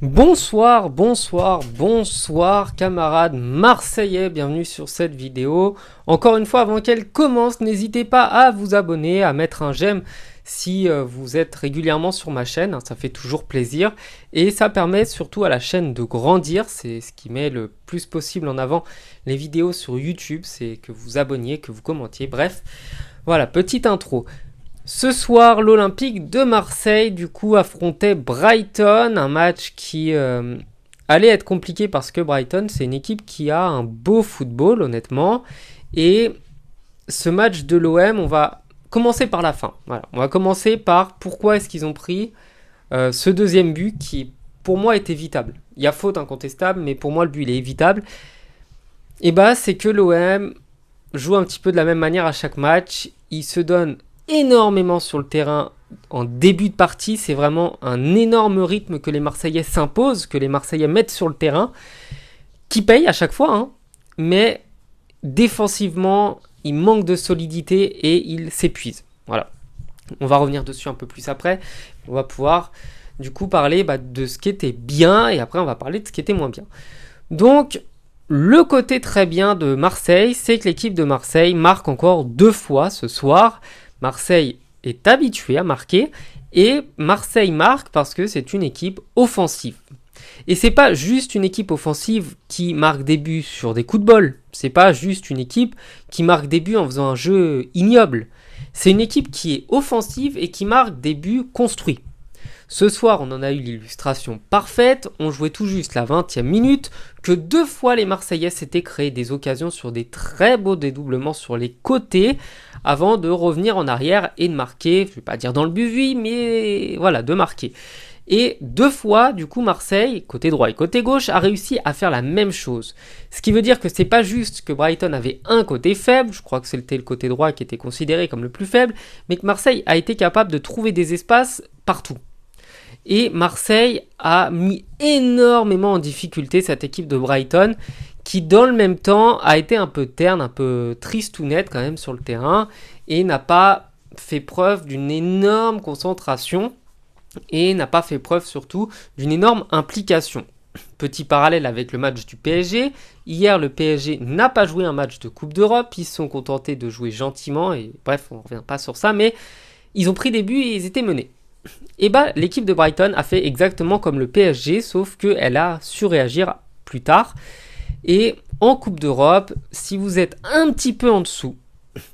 Bonsoir, bonsoir, bonsoir camarades marseillais, bienvenue sur cette vidéo. Encore une fois, avant qu'elle commence, n'hésitez pas à vous abonner, à mettre un j'aime si vous êtes régulièrement sur ma chaîne, ça fait toujours plaisir. Et ça permet surtout à la chaîne de grandir, c'est ce qui met le plus possible en avant les vidéos sur YouTube, c'est que vous abonniez, que vous commentiez, bref. Voilà, petite intro. Ce soir, l'Olympique de Marseille, du coup, affrontait Brighton, un match qui allait être compliqué parce que Brighton, c'est une équipe qui a un beau football, honnêtement. Et ce match de l'OM, on va commencer par la fin. Voilà. On va commencer par pourquoi est-ce qu'ils ont pris ce deuxième but qui, pour moi, est évitable. Il y a faute incontestable, mais pour moi, le but, il est évitable. Et bah, c'est que l'OM joue un petit peu de la même manière à chaque match. Il se donne énormément sur le terrain en début de partie, c'est vraiment un énorme rythme que les Marseillais s'imposent, que les Marseillais mettent sur le terrain, qui paye à chaque fois, hein, mais défensivement, il manque de solidité et il s'épuise. Voilà. On va revenir dessus un peu plus après. On va pouvoir du coup parler de ce qui était bien et après on va parler de ce qui était moins bien. Donc, le côté très bien de Marseille, c'est que l'équipe de Marseille marque encore 2 fois ce soir. Marseille est habitué à marquer et Marseille marque parce que c'est une équipe offensive. Et c'est pas juste une équipe offensive qui marque des buts sur des coups de bol. C'est pas juste une équipe qui marque des buts en faisant un jeu ignoble. C'est une équipe qui est offensive et qui marque des buts construits. Ce soir, on en a eu l'illustration parfaite. On jouait tout juste la 20e minute, que 2 fois les Marseillais s'étaient créé des occasions sur des très beaux dédoublements sur les côtés, avant de revenir en arrière et de marquer, je ne vais pas dire dans le but, mais voilà, de marquer. Et 2 fois, du coup, Marseille, côté droit et côté gauche, a réussi à faire la même chose. Ce qui veut dire que c'est pas juste que Brighton avait un côté faible, je crois que c'était le côté droit qui était considéré comme le plus faible, mais que Marseille a été capable de trouver des espaces partout. Et Marseille a mis énormément en difficulté cette équipe de Brighton, qui dans le même temps a été un peu terne, un peu tristounette quand même sur le terrain, et n'a pas fait preuve d'une énorme concentration, et n'a pas fait preuve surtout d'une énorme implication. Petit parallèle avec le match du PSG, hier le PSG n'a pas joué un match de Coupe d'Europe, ils se sont contentés de jouer gentiment, et bref on ne revient pas sur ça, mais ils ont pris des buts et ils étaient menés. Et l'équipe de Brighton a fait exactement comme le PSG, sauf qu'elle a su réagir plus tard. Et en Coupe d'Europe, si vous êtes un petit peu en dessous,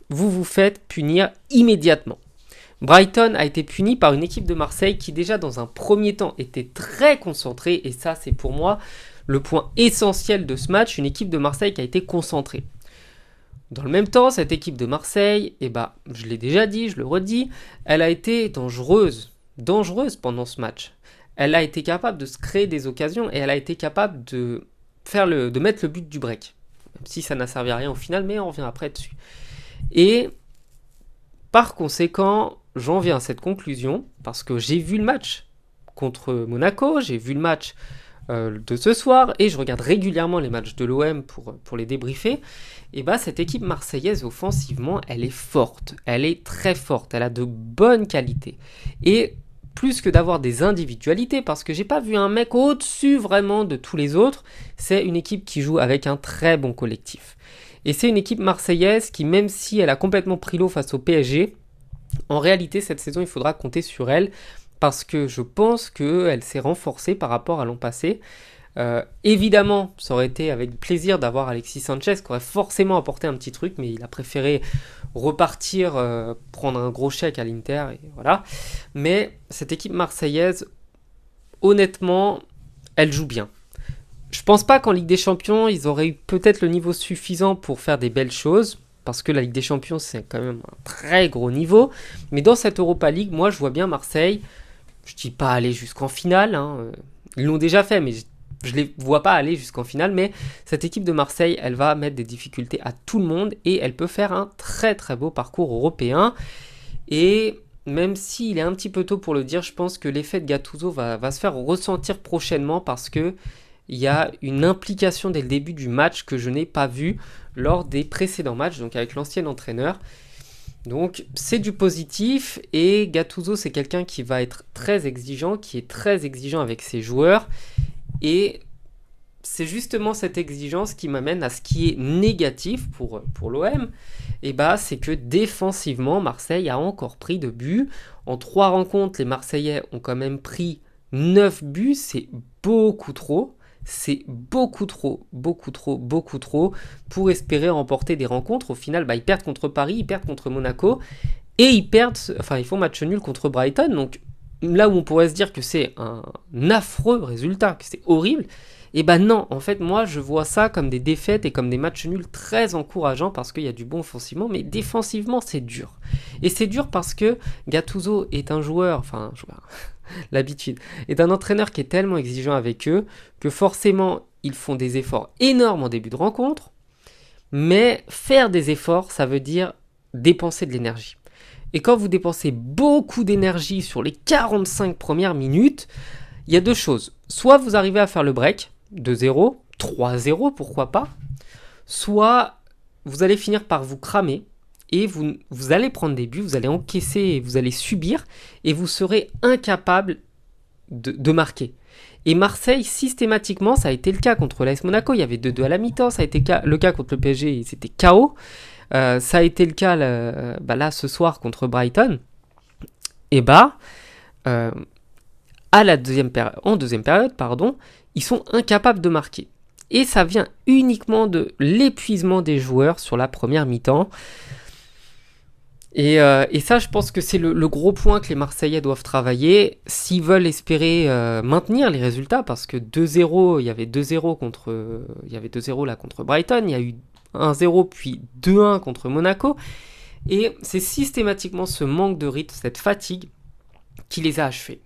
vous vous faites punir immédiatement. Brighton a été puni par une équipe de Marseille qui déjà dans un premier temps était très concentrée, et ça c'est pour moi le point essentiel de ce match, une équipe de Marseille qui a été concentrée. Dans le même temps, cette équipe de Marseille, je l'ai déjà dit, je le redis, elle a été dangereuse pendant ce match. Elle a été capable de se créer des occasions et elle a été capable de mettre le but du break. Même si ça n'a servi à rien au final, mais on revient après dessus. Et par conséquent, j'en viens à cette conclusion parce que j'ai vu le match contre Monaco, j'ai vu le match de ce soir et je regarde régulièrement les matchs de l'OM pour les débriefer. Et cette équipe marseillaise offensivement, elle est forte, elle est très forte, elle a de bonnes qualités. Et plus que d'avoir des individualités, parce que j'ai pas vu un mec au-dessus vraiment de tous les autres, c'est une équipe qui joue avec un très bon collectif. Et c'est une équipe marseillaise qui, même si elle a complètement pris l'eau face au PSG, en réalité cette saison il faudra compter sur elle, parce que je pense qu'elle s'est renforcée par rapport à l'an passé. Évidemment, ça aurait été avec plaisir d'avoir Alexis Sanchez qui aurait forcément apporté un petit truc, mais il a préféré repartir, prendre un gros chèque à l'Inter, et voilà. Mais cette équipe marseillaise, honnêtement, elle joue bien. Je pense pas qu'en Ligue des Champions, ils auraient eu peut-être le niveau suffisant pour faire des belles choses, parce que la Ligue des Champions, c'est quand même un très gros niveau. Mais dans cette Europa League, moi, je vois bien Marseille, je dis pas aller jusqu'en finale, hein, ils l'ont déjà fait, mais je les vois pas aller jusqu'en finale, mais cette équipe de Marseille, elle va mettre des difficultés à tout le monde et elle peut faire un très très beau parcours européen. Et même s'il est un petit peu tôt pour le dire, je pense que l'effet de Gattuso va se faire ressentir prochainement parce que il y a une implication dès le début du match que je n'ai pas vue lors des précédents matchs, donc avec l'ancien entraîneur. Donc c'est du positif et Gattuso c'est quelqu'un qui va être très exigeant, qui est très exigeant avec ses joueurs Et c'est justement cette exigence qui m'amène à ce qui est négatif pour l'OM. Et bah, c'est que défensivement, Marseille a encore pris de buts. En 3 rencontres, les Marseillais ont quand même pris 9 buts. C'est beaucoup trop. C'est beaucoup trop pour espérer remporter des rencontres. Au final, bah, ils perdent contre Paris, ils perdent contre Monaco et ils font match nul contre Brighton. Donc là où on pourrait se dire que c'est un affreux résultat, que c'est horrible, et ben non, en fait moi je vois ça comme des défaites et comme des matchs nuls très encourageants parce qu'il y a du bon offensivement, mais défensivement c'est dur. Et c'est dur parce que Gattuso est un joueur, l'habitude, est un entraîneur qui est tellement exigeant avec eux que forcément ils font des efforts énormes en début de rencontre, mais faire des efforts ça veut dire dépenser de l'énergie. Et quand vous dépensez beaucoup d'énergie sur les 45 premières minutes, il y a deux choses. Soit vous arrivez à faire le break, 2-0, 3-0, pourquoi pas. Soit vous allez finir par vous cramer et vous allez prendre des buts, vous allez encaisser, vous allez subir et vous serez incapable de marquer. Et Marseille, systématiquement, ça a été le cas contre l'AS Monaco, il y avait 2-2 à la mi-temps, ça a été le cas contre le PSG, c'était KO. Ça a été le cas là ce soir contre Brighton. Et en deuxième période, ils sont incapables de marquer. Et ça vient uniquement de l'épuisement des joueurs sur la première mi-temps. Et ça, je pense que c'est le gros point que les Marseillais doivent travailler s'ils veulent espérer maintenir les résultats, parce que 2-0, il y avait 2-0 contre Brighton, il y a eu 1-0 puis 2-1 contre Monaco, et c'est systématiquement ce manque de rythme, cette fatigue qui les a achevés.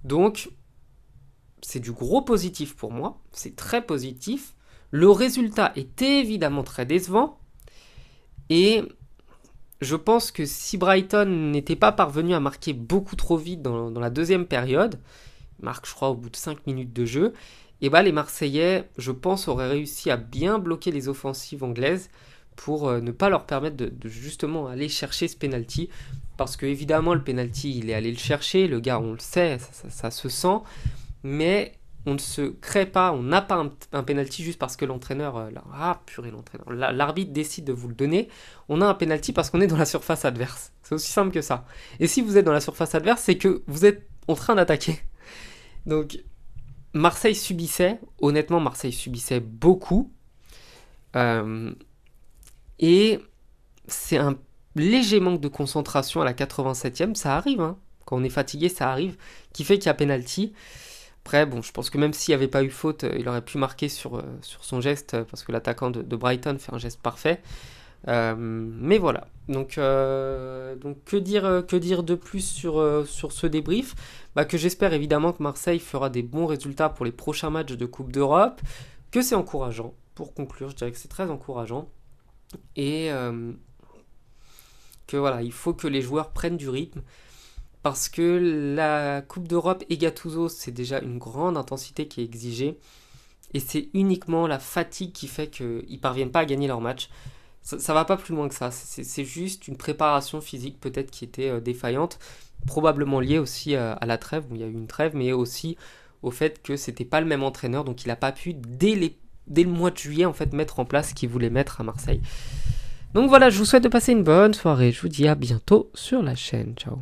Donc c'est du gros positif pour moi, c'est très positif. Le résultat est évidemment très décevant, et je pense que si Brighton n'était pas parvenu à marquer beaucoup trop vite dans la deuxième période, il marque je crois au bout de 5 minutes de jeu, et les Marseillais, je pense, auraient réussi à bien bloquer les offensives anglaises pour ne pas leur permettre de justement aller chercher ce penalty. Parce que évidemment le penalty, il est allé le chercher, le gars on le sait, ça se sent, mais on ne se crée pas, on n'a pas un penalty juste parce que l'entraîneur, l'arbitre décide de vous le donner. On a un penalty parce qu'on est dans la surface adverse. C'est aussi simple que ça. Et si vous êtes dans la surface adverse, c'est que vous êtes en train d'attaquer. Donc Marseille subissait beaucoup. Et c'est un léger manque de concentration à la 87e, ça arrive, hein. Quand on est fatigué, ça arrive, qui fait qu'il y a penalty. Après, je pense que même s'il n'y avait pas eu faute, il aurait pu marquer sur son geste, parce que l'attaquant de Brighton fait un geste parfait. Mais voilà. Donc que dire de plus sur ce débrief, que j'espère évidemment que Marseille fera des bons résultats pour les prochains matchs de Coupe d'Europe, que c'est encourageant. Pour conclure, je dirais que c'est très encourageant. Et que voilà, il faut que les joueurs prennent du rythme, parce que la Coupe d'Europe et Gattuso, c'est déjà une grande intensité qui est exigée, et c'est uniquement la fatigue qui fait qu'ils ne parviennent pas à gagner leur match. Ça va pas plus loin que ça, c'est juste une préparation physique peut-être qui était défaillante, probablement liée aussi à la trêve, où il y a eu une trêve, mais aussi au fait que c'était pas le même entraîneur, donc il n'a pas pu dès le mois de juillet en fait mettre en place ce qu'il voulait mettre à Marseille. Donc voilà, je vous souhaite de passer une bonne soirée, je vous dis à bientôt sur la chaîne, ciao.